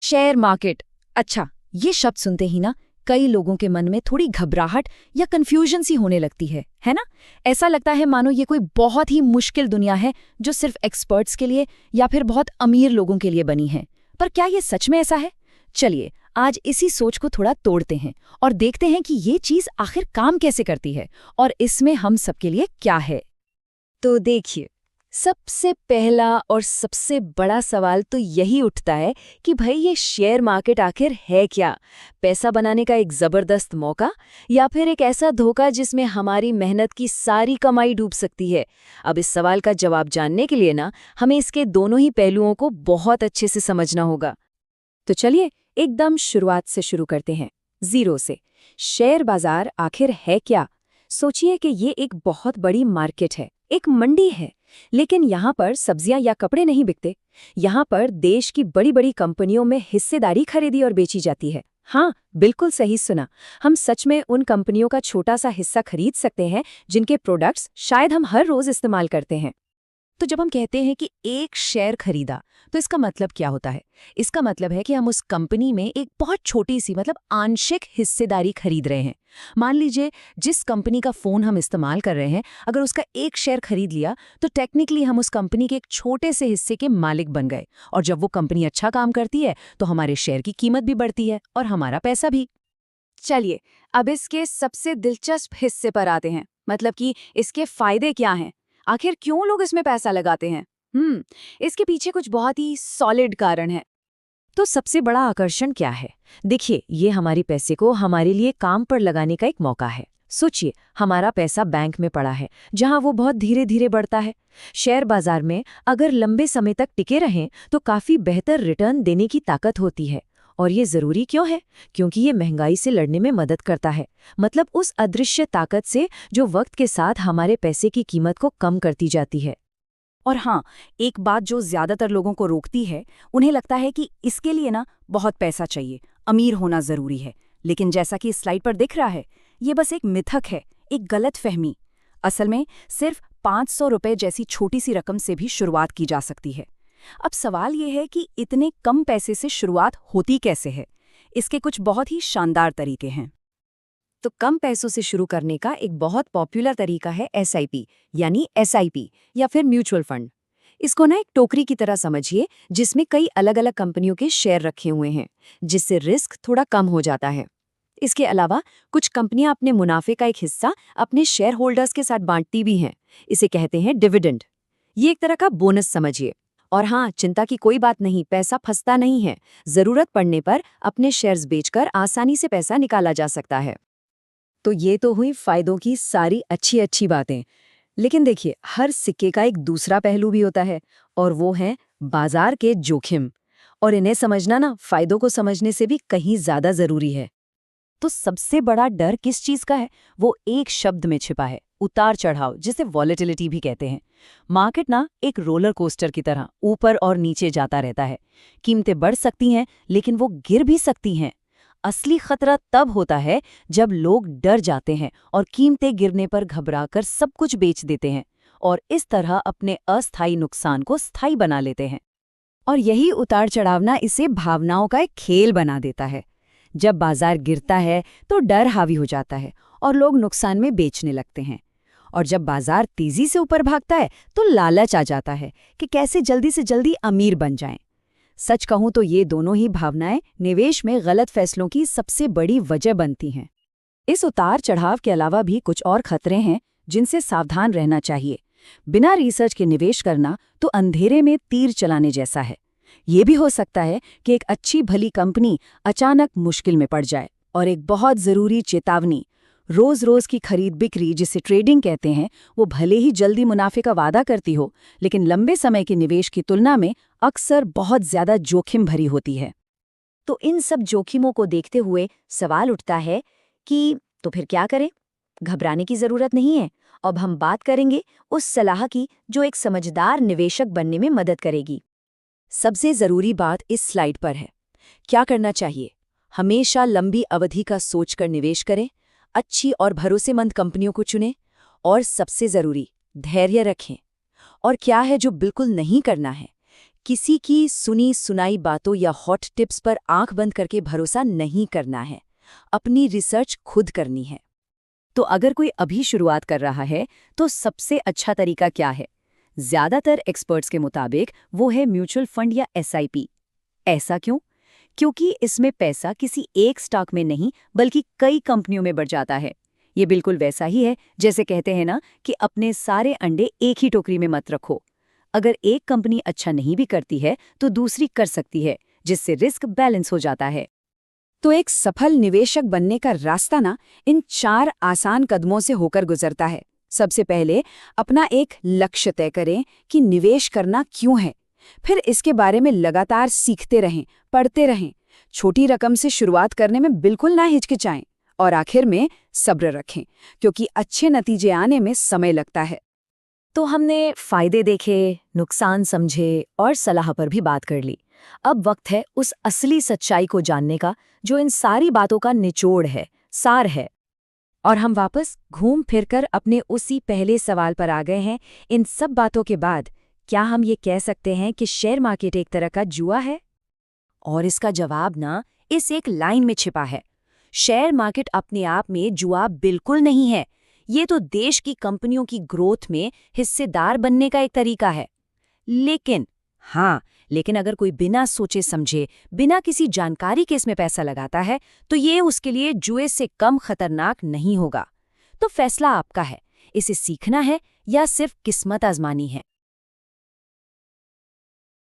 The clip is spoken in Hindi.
Share market. अच्छा, ये शब्द सुनते ही ना कई लोगों के मन में थोड़ी घबराहट या कंफ्यूजन सी होने लगती है ना? ऐसा लगता है मानो ये कोई बहुत ही मुश्किल दुनिया है जो सिर्फ एक्सपर्ट्स के लिए या फिर बहुत अमीर लोगों के लिए बनी है। पर क्या ये सच में ऐसा है? चलिए, आज इसी सोच को थोड़ा तोड़ते हैं और देखते हैं कि ये चीज आखिर काम कैसे करती है और इसमें हम सबके लिए क्या है। तो देखिए, सबसे पहला और सबसे बड़ा सवाल तो यही उठता है कि भाई ये शेयर मार्केट आखिर है क्या? पैसा बनाने का एक जबरदस्त मौका या फिर एक ऐसा धोखा जिसमें हमारी मेहनत की सारी कमाई डूब सकती है? अब इस सवाल का जवाब जानने के लिए ना हमें इसके दोनों ही पहलुओं को बहुत अच्छे से समझना होगा। तो चलिए एकदम शुरुआत से शुरू करते हैं, जीरो से। शेयर बाजार आखिर है क्या? सोचिए कि ये एक बहुत बड़ी मार्केट है, एक मंडी है। लेकिन यहाँ पर सब्जियां या कपड़े नहीं बिकते। यहाँ पर देश की बड़ी बड़ी कंपनियों में हिस्सेदारी खरीदी और बेची जाती है। हाँ, बिल्कुल सही सुना। हम सच में उन कंपनियों का छोटा सा हिस्सा खरीद सकते हैं जिनके प्रोडक्ट्स शायद हम हर रोज इस्तेमाल करते हैं। तो जब हम कहते हैं कि एक शेयर खरीदा, तो इसका मतलब क्या होता है? इसका मतलब है कि हम उस कंपनी में एक बहुत छोटी सी मतलब आंशिक हिस्सेदारी खरीद रहे हैं। मान लीजिए जिस कंपनी का फोन हम इस्तेमाल कर रहे हैं, अगर उसका एक शेयर खरीद लिया तो टेक्निकली हम उस कंपनी के एक छोटे से हिस्से के मालिक बन गए। और जब वो कंपनी अच्छा काम करती है तो हमारे शेयर की कीमत भी बढ़ती है और हमारा पैसा भी। चलिए, अब इसके सबसे दिलचस्प हिस्से पर आते हैं, मतलब कि इसके फायदे क्या हैं? आखिर क्यों लोग इसमें पैसा लगाते हैं? इसके पीछे कुछ बहुत ही सॉलिड कारण है। तो सबसे बड़ा आकर्षण क्या है? देखिए, ये हमारी पैसे को हमारे लिए काम पर लगाने का एक मौका है। सोचिए, हमारा पैसा बैंक में पड़ा है, जहां वो बहुत धीरे धीरे बढ़ता है। शेयर बाजार में अगर लंबे समय तक टिके रहें तो काफी बेहतर रिटर्न देने की ताकत होती है। और ये जरूरी क्यों है? क्योंकि ये महंगाई से लड़ने में मदद करता है, मतलब उस अदृश्य ताकत से जो वक्त के साथ हमारे पैसे की कीमत को कम करती जाती है। और हाँ, एक बात जो ज्यादातर लोगों को रोकती है, उन्हें लगता है कि इसके लिए ना बहुत पैसा चाहिए, अमीर होना जरूरी है। लेकिन जैसा कि इस स्लाइड पर दिख रहा है, ये बस एक मिथक है, एक गलत फहमी। असल में सिर्फ 500 रुपए जैसी छोटी सी रकम से भी शुरुआत की जा सकती है। अब सवाल ये है कि इतने कम पैसे से शुरुआत होती कैसे है? इसके कुछ बहुत ही शानदार तरीके हैं। तो कम पैसों से शुरू करने का एक बहुत पॉपुलर तरीका है एसआईपी, यानी एसआईपी या फिर म्यूचुअल फंड। इसको ना एक टोकरी की तरह समझिए जिसमें कई अलग अलग कंपनियों के शेयर रखे हुए हैं, जिससे रिस्क थोड़ा कम हो जाता है। इसके अलावा कुछ कंपनियां अपने मुनाफे का एक हिस्सा अपने शेयर होल्डर्स के साथ बांटती भी हैं। इसे कहते हैं डिविडेंड। ये एक तरह का बोनस समझिए। और हाँ, चिंता की कोई बात नहीं, पैसा फंसता नहीं है। जरूरत पड़ने पर अपने शेयर्स बेचकर आसानी से पैसा निकाला जा सकता है। तो ये तो हुई फायदों की सारी अच्छी अच्छी बातें। लेकिन देखिए, हर सिक्के का एक दूसरा पहलू भी होता है, और वो है बाजार के जोखिम। और इन्हें समझना ना फायदों को समझने से भी कहीं ज्यादा जरूरी है। तो सबसे बड़ा डर किस चीज का है? वो एक शब्द में छिपा है, उतार चढ़ाव, जिसे वॉलेटिलिटी भी कहते हैं। मार्केट ना एक रोलर कोस्टर की तरह ऊपर और नीचे जाता रहता है। कीमतें बढ़ सकती हैं, लेकिन वो गिर भी सकती हैं। असली खतरा तब होता है जब लोग डर जाते हैं और कीमतें गिरने पर घबराकर सब कुछ बेच देते हैं और इस तरह अपने अस्थायी नुकसान को स्थायी बना लेते हैं। और यही उतार चढ़ावना इसे भावनाओं का एक खेल बना देता है। जब बाजार गिरता है तो डर हावी हो जाता है और लोग नुकसान में बेचने लगते हैं। और जब बाजार तेजी से ऊपर भागता है तो लालच आ जाता है कि कैसे जल्दी से जल्दी अमीर बन जाएं। सच कहूं तो ये दोनों ही भावनाएं निवेश में गलत फैसलों की सबसे बड़ी वजह बनती हैं। इस उतार चढ़ाव के अलावा भी कुछ और खतरे हैं जिनसे सावधान रहना चाहिए। बिना रिसर्च के निवेश करना तो अंधेरे में तीर चलाने जैसा है। ये भी हो सकता है कि एक अच्छी भली कंपनी अचानक मुश्किल में पड़ जाए। और एक बहुत जरूरी चेतावनी, रोज रोज की खरीद बिक्री जिसे ट्रेडिंग कहते हैं, वो भले ही जल्दी मुनाफे का वादा करती हो, लेकिन लंबे समय के निवेश की तुलना में अक्सर बहुत ज्यादा जोखिम भरी होती है। तो इन सब जोखिमों को देखते हुए सवाल उठता है कि तो फिर क्या करें? घबराने की जरूरत नहीं है। अब हम बात करेंगे उस सलाह की जो एक समझदार निवेशक बनने में मदद करेगी। सबसे जरूरी बात इस स्लाइड पर है। क्या करना चाहिए? हमेशा लंबी अवधि का सोचकर निवेश करें, अच्छी और भरोसेमंद कंपनियों को चुनें, और सबसे जरूरी, धैर्य रखें। और क्या है जो बिल्कुल नहीं करना है? किसी की सुनी सुनाई बातों या हॉट टिप्स पर आंख बंद करके भरोसा नहीं करना है। अपनी रिसर्च खुद करनी है। तो अगर कोई अभी शुरुआत कर रहा है तो सबसे अच्छा तरीका क्या है? ज्यादातर एक्सपर्ट्स के मुताबिक वो है म्यूचुअल फंड या एसआईपी। ऐसा क्यों? क्योंकि इसमें पैसा किसी एक स्टॉक में नहीं बल्कि कई कंपनियों में बढ़ जाता है। ये बिल्कुल वैसा ही है जैसे कहते हैं ना कि अपने सारे अंडे एक ही टोकरी में मत रखो। अगर एक कंपनी अच्छा नहीं भी करती है तो दूसरी कर सकती है, जिससे रिस्क बैलेंस हो जाता है। तो एक सफल निवेशक बनने का रास्ता ना इन 4 आसान कदमों से होकर गुजरता है। सबसे पहले अपना एक लक्ष्य तय करें कि निवेश करना क्यों है। फिर इसके बारे में लगातार सीखते रहें, पढ़ते रहें। छोटी रकम से शुरुआत करने में बिल्कुल ना हिचकिचाएं। और आखिर में सब्र रखें, क्योंकि अच्छे नतीजे आने में समय लगता है। तो हमने फायदे देखे, नुकसान समझे और सलाह पर भी बात कर ली। अब वक्त है उस असली सच्चाई को जानने का जो इन सारी बातों का निचोड़ है, सार है। और हम वापस घूम फिरकर अपने उसी पहले सवाल पर आ गए हैं। इन सब बातों के बाद क्या हम ये कह सकते हैं कि शेयर मार्केट एक तरह का जुआ है? और इसका जवाब ना इस एक लाइन में छिपा है। शेयर मार्केट अपने आप में जुआ बिल्कुल नहीं है। ये तो देश की कंपनियों की ग्रोथ में हिस्सेदार बनने का एक तरीका है। लेकिन अगर कोई बिना सोचे समझे, बिना किसी जानकारी के इसमें पैसा लगाता है तो ये उसके लिए जुए से कम खतरनाक नहीं होगा। तो फैसला आपका है, इसे सीखना है या सिर्फ किस्मत आजमानी है।